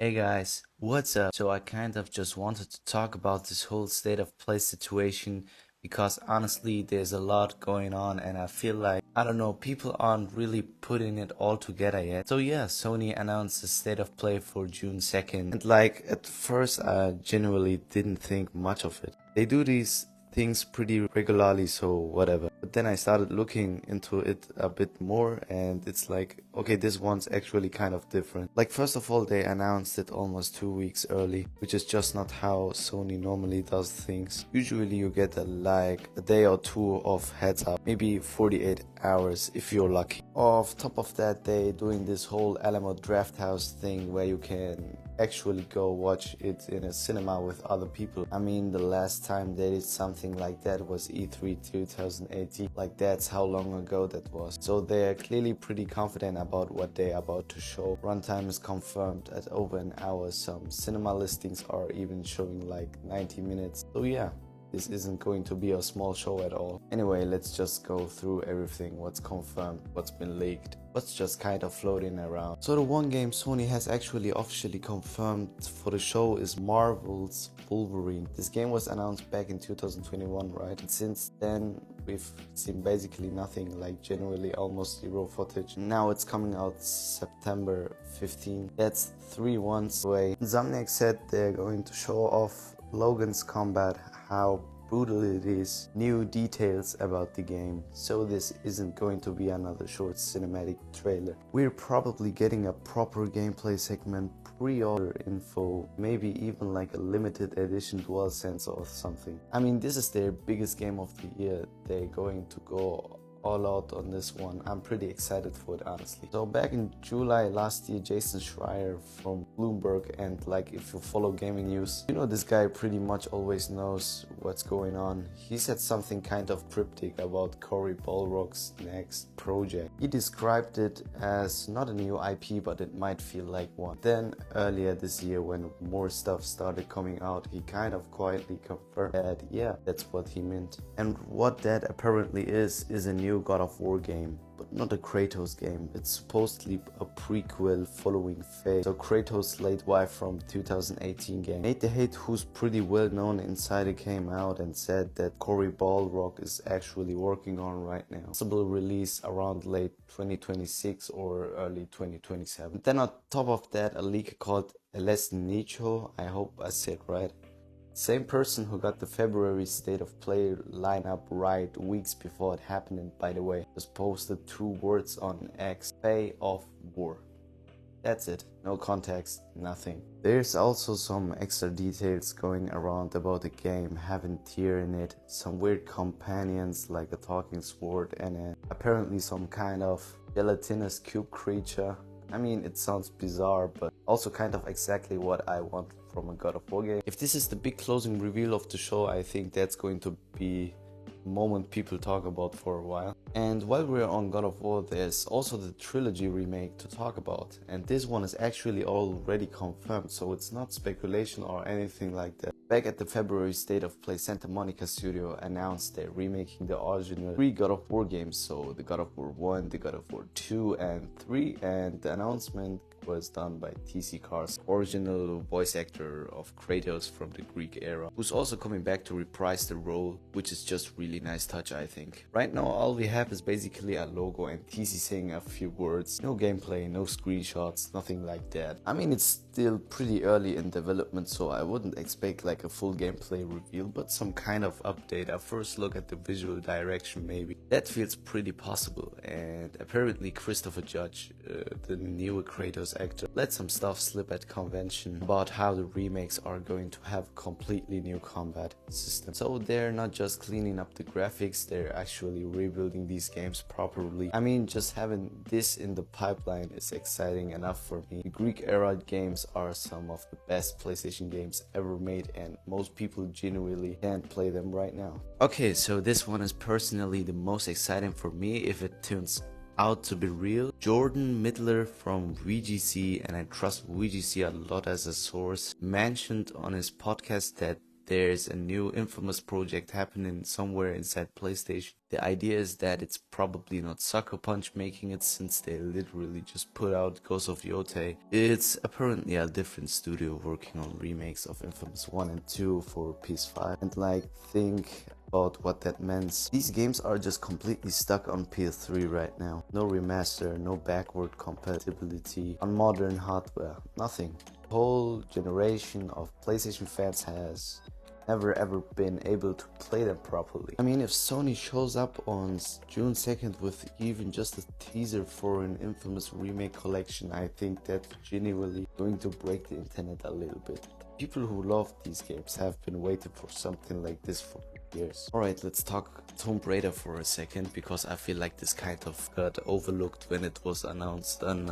Hey guys, what's up? So I kind of just wanted to talk about this whole state of play situation because honestly there's a lot going on and I feel like, I don't know, people aren't really putting it all together yet. So yeah, Sony announced the state of play for June 2nd and like at first I genuinely didn't think much of it. They do these things pretty regularly, so whatever. But then I started looking into it a bit more and it's like, okay, this one's actually kind of different. Like first of all, they announced it almost 2 weeks early, which is just not how Sony normally does things. Usually you get a day or two of heads up, maybe 48 hours if you're lucky. Off top of that, they doing this whole Alamo Drafthouse thing where you can actually go watch it in a cinema with other people. I mean, the last time they did something like that was E3 2018. Like that's how long ago that was. So they're clearly pretty confident about what they're about to show. Runtime is confirmed at over an hour. Some cinema listings are even showing like 90 minutes. So yeah, this isn't going to be a small show at all. Anyway, let's just go through everything, what's confirmed, what's been leaked, what's just kind of floating around. So the one game Sony has actually officially confirmed for the show is Marvel's Wolverine. This game was announced back in 2021, right? And since then we've seen basically nothing, like generally almost zero footage. Now it's coming out September 15. That's 3 months away. Insomniac said they're going to show off Logan's combat, how brutal it is, new details about the game. So this isn't going to be another short cinematic trailer. We're probably getting a proper gameplay segment, pre-order info, maybe even like a limited edition DualSense or something. I mean, this is their biggest game of the year. They're going to go all out on this one. I'm pretty excited for it, honestly. So back in July last year, Jason Schreier from Bloomberg, and like if you follow gaming news, you know this guy pretty much always knows what's going on. He said something kind of cryptic about Cory Balrog's next project. He described it as not a new IP, but it might feel like one. Then earlier this year, when more stuff started coming out, he kind of quietly confirmed that yeah, that's what he meant. And what that apparently is a new God of War game, but not a Kratos game. It's supposedly a prequel following Faye. So Kratos' late wife from 2018 game. Nate the Hate, who's pretty well known insider, came out and said that Cory Balrog is actually working on right now. Possible release around late 2026 or early 2027. Then on top of that, a leak called Les Nicho, I hope I said right. Same person who got the February State of Play lineup right weeks before it happened, and by the way, just posted 2 words on X: Faye of War. That's it. No context, nothing. There's also some extra details going around about the game, having tear in it, some weird companions like a talking sword and apparently some kind of gelatinous cube creature. I mean, it sounds bizarre, but also kind of exactly what I want from a God of War game. If this is the big closing reveal of the show, I think that's going to be a moment people talk about for a while. And while we're on God of War, there's also the Trilogy Remake to talk about. And this one is actually already confirmed, so it's not speculation or anything like that. Back at the February State of Play, Santa Monica Studio announced they're remaking the original 3 God of War games, so the God of War 1, the God of War 2 and 3, and the announcement was done by TC Cars, original voice actor of Kratos from the Greek era, who's also coming back to reprise the role, which is just really nice touch, I think. Right now all we have is basically a logo and TC saying a few words. No gameplay, no screenshots, nothing like that. I mean, it's still pretty early in development, so I wouldn't expect like a full gameplay reveal, but some kind of update, a first look at the visual direction maybe. That feels pretty possible. And apparently Christopher Judge, the newer Kratos actor, let some stuff slip at convention about how the remakes are going to have completely new combat system. So they're not just cleaning up the graphics, they're actually rebuilding these games properly. I mean, just having this in the pipeline is exciting enough for me. The Greek era games are some of the best PlayStation games ever made, and most people genuinely can't play them right now. Okay, so this one is personally the most exciting for me if it turns out to be real. Jordan Middler from VGC, and I trust VGC a lot as a source, mentioned on his podcast that there's a new Infamous project happening somewhere inside PlayStation. The idea is that it's probably not Sucker Punch making it, since they literally just put out Ghost of Yotei. It's apparently a different studio working on remakes of Infamous 1 and 2 for PS5. And like, think about what that means. These games are just completely stuck on PS3 right now. No remaster, no backward compatibility on modern hardware, nothing. The whole generation of PlayStation fans has never ever been able to play them properly. I mean, if Sony shows up on June 2nd with even just a teaser for an Infamous remake collection, I think that's genuinely going to break the internet a little bit. People who love these games have been waiting for something like this for years. Alright, let's talk Tomb Raider for a second, because I feel like this kind of got overlooked when it was announced, and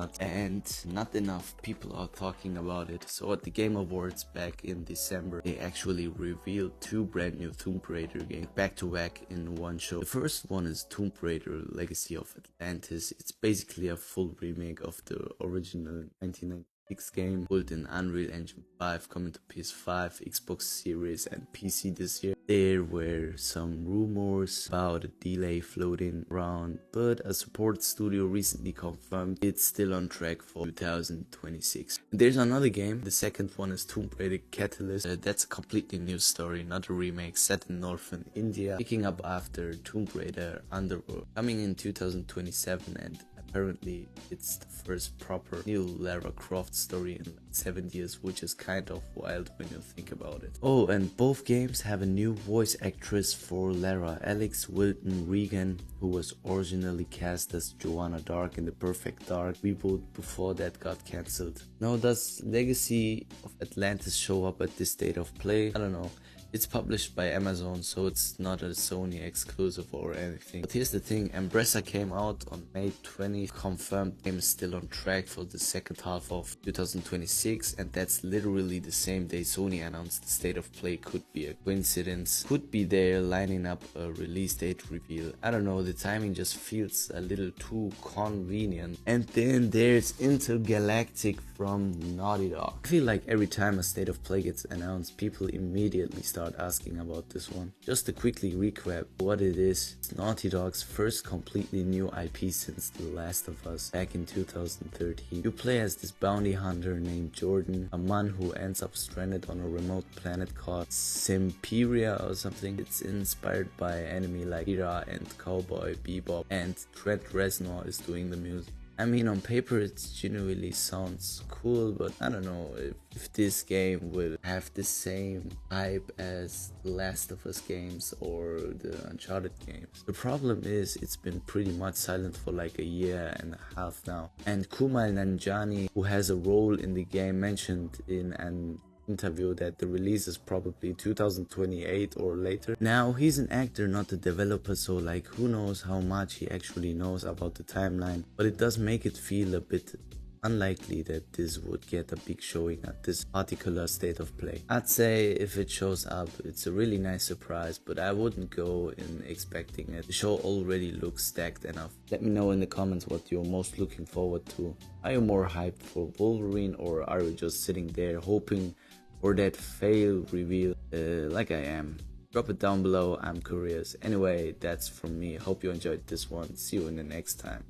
not enough people are talking about it. So at the Game Awards back in December, they actually revealed two brand new Tomb Raider games back to back in one show. The first one is Tomb Raider Legacy of Atlantis. It's basically a full remake of the original 1996 game, built in Unreal Engine 5, coming to PS5, Xbox Series and PC this year. There were some rumors about a delay floating around, but a support studio recently confirmed it's still on track for 2026. There's another game, the second one is Tomb Raider Catalyst. That's a completely new story, not a remake, set in northern India, picking up after Tomb Raider Underworld, coming in 2027, and apparently it's the first proper new Lara Croft story in like 7 years, which is kind of wild when you think about it. Oh, and both games have a new voice actress for Lara, Alex Wilton Regan, who was originally cast as Joanna Dark in the Perfect Dark reboot before that got cancelled. Now, does Legacy of Atlantis show up at this state of play? I don't know. It's published by Amazon, so it's not a Sony exclusive or anything. But here's the thing, Embracer came out on May 20th, confirmed the game is still on track for the second half of 2026, and that's literally the same day Sony announced the state of play. Could be a coincidence, could be they're lining up a release date reveal. I don't know, the timing just feels a little too convenient. And then there's Intergalactic from Naughty Dog. I feel like every time a state of play gets announced, people immediately start asking about this one. Just to quickly recap what it is, it's Naughty Dog's first completely new IP since The Last of Us back in 2013. You play as this bounty hunter named Jordan, a man who ends up stranded on a remote planet called Simperia or something. It's inspired by anime like Kira and Cowboy Bebop, and Trent Reznor is doing the music. I mean, on paper it genuinely sounds cool, but I don't know if this game will have the same hype as the Last of Us games or the Uncharted games. The problem is it's been pretty much silent for like a year and a half now. And Kumail Nanjiani, who has a role in the game, mentioned in an interview that the release is probably 2028 or later. Now, he's an actor, not a developer, so like who knows how much he actually knows about the timeline, but it does make it feel a bit unlikely that this would get a big showing at this particular state of play. I'd say if it shows up, it's a really nice surprise, but I wouldn't go in expecting it. The show already looks stacked enough. Let me know in the comments what you're most looking forward to. Are you more hyped for Wolverine, or are you just sitting there hoping for that fail reveal like I am? Drop it down below, I'm curious. Anyway, that's from me. Hope you enjoyed this one. See you in the next time.